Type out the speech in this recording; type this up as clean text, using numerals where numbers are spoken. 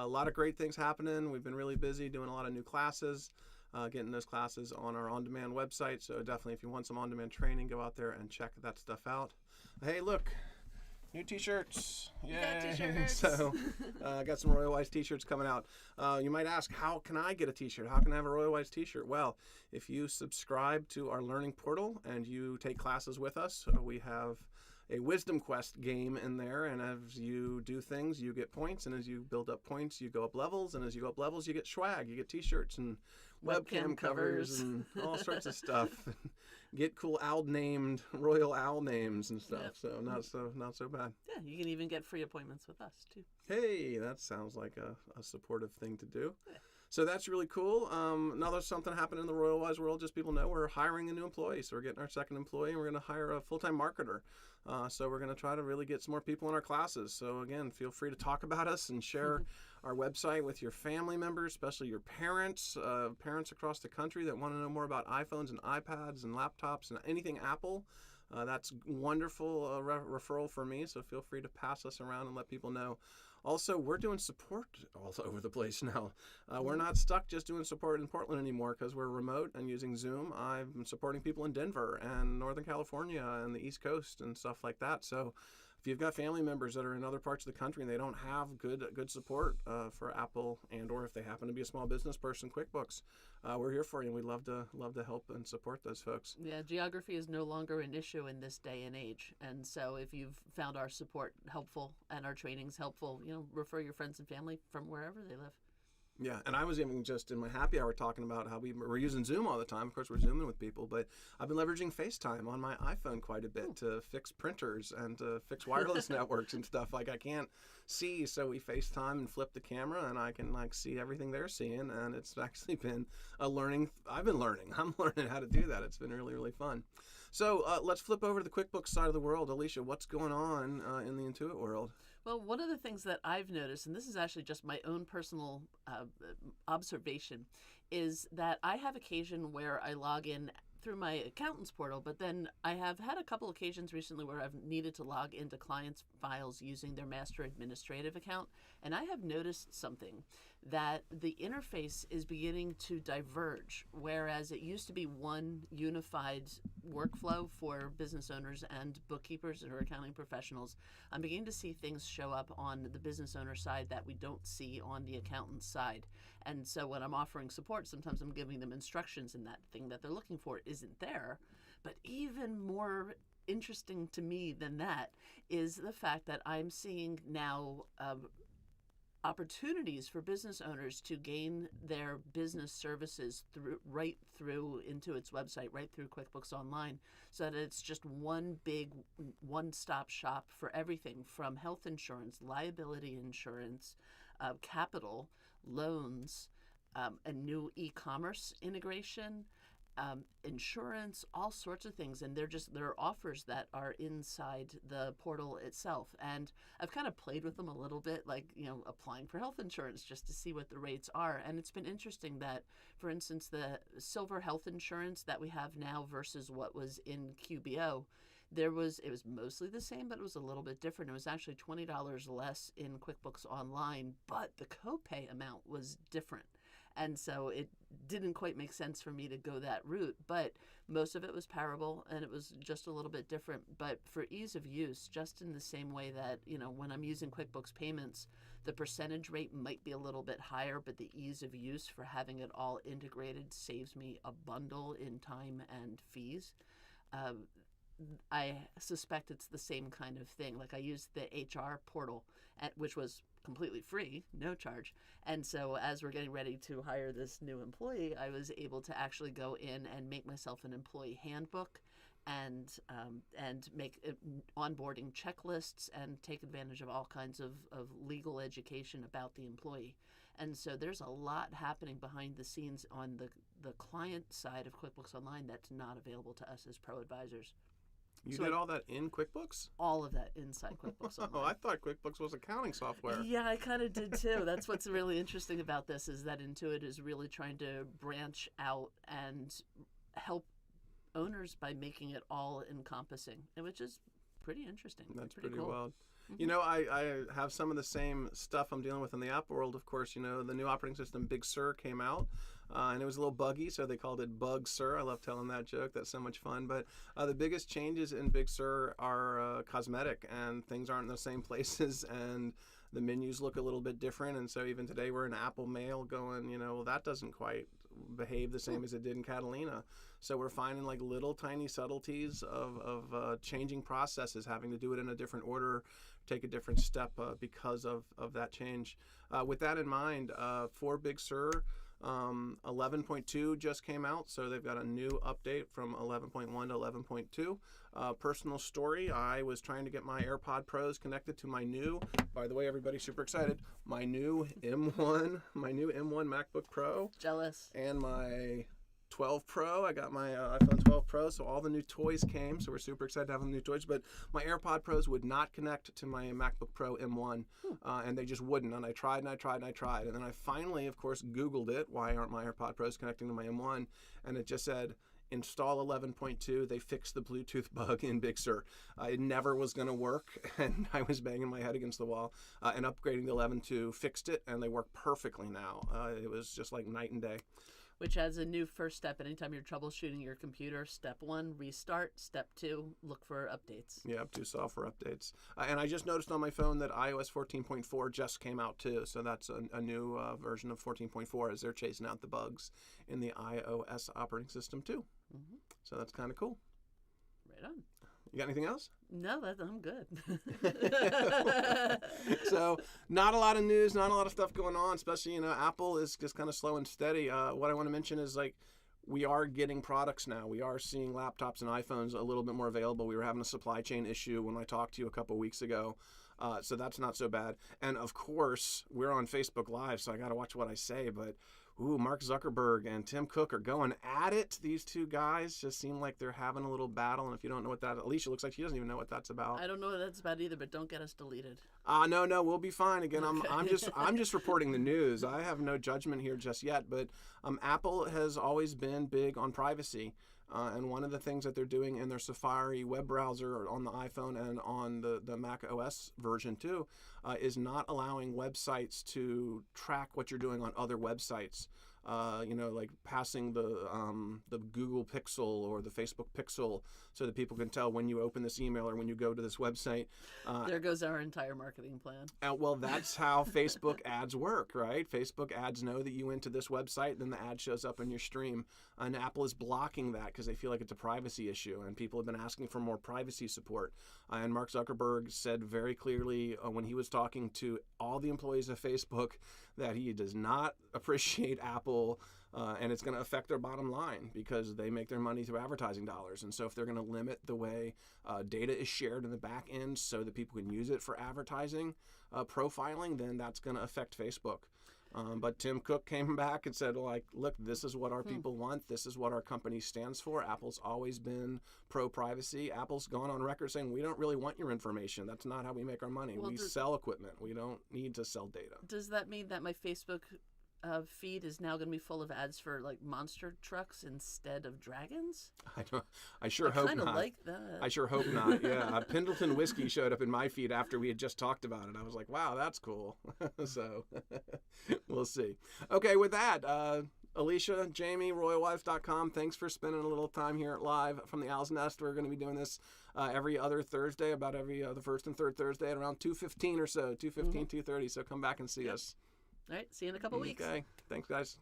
lot of great things happening. We've been really busy doing a lot of new classes, getting those classes on our on-demand website. So definitely, if you want some on-demand training, go out there and check that stuff out. Hey, look. New t-shirts. Yay. You got t-shirts. So I got some Royal Wise t-shirts coming out. You might ask, how can I get a t-shirt? How can I have a Royal Wise t-shirt? Well, if you subscribe to our learning portal and you take classes with us, we have a Wisdom Quest game in there, and as you do things, you get points, and as you build up points, you go up levels, and as you go up levels, you get swag, you get t-shirts and webcam covers and all sorts of stuff. Get cool owl-named Royal Owl names and stuff. Yep. So not so bad. Yeah, you can even get free appointments with us too. Hey, that sounds like a supportive thing to do. Yeah. So that's really cool. Now there's something happening in the Royal Wise world. Just people know we're hiring a new employee. So we're getting our second employee, and we're going to hire a full-time marketer. So we're going to try to really get some more people in our classes. So again, feel free to talk about us and share our website with your family members, especially your parents, parents across the country that want to know more about iPhones and iPads and laptops and anything Apple. That's wonderful referral for me, so feel free to pass us around and let people know. Also, we're doing support all over the place now. We're not stuck just doing support in Portland anymore because we're remote and using Zoom. I'm supporting people in Denver and Northern California and the East Coast and stuff like that. So if you've got family members that are in other parts of the country and they don't have good support for Apple, and or if they happen to be a small business person, QuickBooks, we're here for you, and we'd love to help and support those folks. Yeah, geography is no longer an issue in this day and age, and so if you've found our support helpful and our trainings helpful, refer your friends and family from wherever they live. Yeah, and I was even just in my happy hour talking about how we're using Zoom all the time. Of course, we're Zooming with people, but I've been leveraging FaceTime on my iPhone quite a bit to fix printers and to fix wireless networks and stuff. Like, I can't see, so we FaceTime and flip the camera, and I can see everything they're seeing, and it's actually been a learning. I'm learning how to do that. It's been really, really fun. So let's flip over to the QuickBooks side of the world. Alicia, what's going on in the Intuit world? Well, one of the things that I've noticed, and this is actually just my own personal observation, is that I have occasion where I log in through my accountant's portal, but then I have had a couple occasions recently where I've needed to log into clients' files using their master administrative account, and I have noticed something, that the interface is beginning to diverge, whereas it used to be one unified workflow for business owners and bookkeepers or accounting professionals. I'm beginning to see things show up on the business owner side that we don't see on the accountant's side. And so when I'm offering support, sometimes I'm giving them instructions, and that thing that they're looking for isn't there. But even more interesting to me than that is the fact that I'm seeing now opportunities for business owners to gain their business services right through Intuit's website, right through QuickBooks Online, so that it's just one big one-stop shop for everything from health insurance, liability insurance, capital, loans, a new e-commerce integration, insurance, all sorts of things. And there are offers that are inside the portal itself. And I've kind of played with them a little bit, like, applying for health insurance just to see what the rates are. And it's been interesting that, for instance, the silver health insurance that we have now versus what was in QBO, it was mostly the same, but it was a little bit different. It was actually $20 less in QuickBooks Online, but the copay amount was different. And so it didn't quite make sense for me to go that route, but most of it was parable, and it was just a little bit different. But for ease of use, just in the same way that, when I'm using QuickBooks Payments, the percentage rate might be a little bit higher, but the ease of use for having it all integrated saves me a bundle in time and fees. I suspect it's the same kind of thing. Like, I used the HR portal, which was completely free, no charge. And so as we're getting ready to hire this new employee, I was able to actually go in and make myself an employee handbook and make onboarding checklists and take advantage of all kinds of legal education about the employee. And so there's a lot happening behind the scenes on the client side of QuickBooks Online that's not available to us as pro advisors. You did all that in QuickBooks? All of that inside QuickBooks Online. Oh, I thought QuickBooks was accounting software. Yeah, I kind of did too. That's what's really interesting about this, is that Intuit is really trying to branch out and help owners by making it all encompassing, which is pretty interesting. That's pretty pretty cool. wild. You know, I have some of the same stuff I'm dealing with in the app world. Of course, you know, the new operating system, Big Sur, came out. And it was a little buggy, so they called it Bug Sur. I love telling that joke. That's so much fun. But the biggest changes in Big Sur are cosmetic, and things aren't in the same places, and the menus look a little bit different. And so even today we're in Apple Mail going, you know, well, that doesn't quite behave the same as it did in Catalina. So we're finding like little tiny subtleties of changing processes, having to do it in a different order, take a different step because of that change. With that in mind, for Big Sur, 11.2 just came out, so they've got a new update from 11.1 to 11.2. Personal story, I was trying to get my AirPod Pros connected to my new, by the way, everybody's super excited, my new M1 MacBook Pro. Jealous. And my 12 Pro. I got my iPhone 12 Pro, so all the new toys came, so we're super excited to have the new toys, but my AirPod Pros would not connect to my MacBook Pro M1, and they just wouldn't, and I tried, and then I finally, of course, Googled it, why aren't my AirPod Pros connecting to my M1, and it just said, install 11.2. They fixed the Bluetooth bug in Big Sur. It never was going to work, and I was banging my head against the wall, and upgrading to 11.2 fixed it, and they work perfectly now. It was just like night and day. Which adds a new first step anytime you're troubleshooting your computer. Step 1, restart. Step 2, look for updates. Yeah, up to software updates. And I just noticed on my phone that iOS 14.4 just came out too. So that's a new version of 14.4 as they're chasing out the bugs in the iOS operating system too. Mm-hmm. So that's kind of cool. Right on. You got anything else? No, I'm good. So not a lot of news, not a lot of stuff going on, especially, you know, Apple is just kind of slow and steady. What I want to mention is, like, we are getting products now. We are seeing laptops and iPhones a little bit more available. We were having a supply chain issue when I talked to you a couple of weeks ago. So that's not so bad. And of course, we're on Facebook Live, so I got to watch what I say, but Mark Zuckerberg and Tim Cook are going at it. These two guys just seem like they're having a little battle. And if you don't know what that, Alicia looks like she doesn't even know what that's about. I don't know what that's about either, but don't get us deleted. No, we'll be fine. Again, I'm just reporting the news. I have no judgment here just yet. But Apple has always been big on privacy. And one of the things that they're doing in their Safari web browser on the iPhone and on the Mac OS version too is not allowing websites to track what you're doing on other websites. You know, like passing the Google Pixel or the Facebook Pixel so that people can tell when you open this email or when you go to this website. There goes our entire marketing plan. Well, that's how Facebook ads work, right? Facebook ads know that you went to this website, then the ad shows up in your stream. And Apple is blocking that because they feel like it's a privacy issue, and people have been asking for more privacy support. And Mark Zuckerberg said very clearly when he was talking to all the employees of Facebook that he does not appreciate Apple, and it's going to affect their bottom line because they make their money through advertising dollars. And so if they're going to limit the way data is shared in the back end so that people can use it for advertising profiling, then that's going to affect Facebook. But Tim Cook came back and said, like, look, this is what our people want. This is what our company stands for. Apple's always been pro-privacy. Apple's gone on record saying, we don't really want your information. That's not how we make our money. We sell equipment. We don't need to sell data. Does that mean that my Facebook feed is now going to be full of ads for, like, monster trucks instead of dragons? I sure hope not. I kind of like that. I sure hope not. Yeah, Pendleton Whiskey showed up in my feed after we had just talked about it. I was like, wow, that's cool. So we'll see. Okay, with that, Alicia, Jamie, RoyalWife.com, thanks for spending a little time here live from the Owl's Nest. We're going to be doing this every other Thursday, about every the first and third Thursday at around 2:15 or so, 2:15, 2:30. So come back and see us. All right, see you in a couple weeks. Okay, thanks, guys.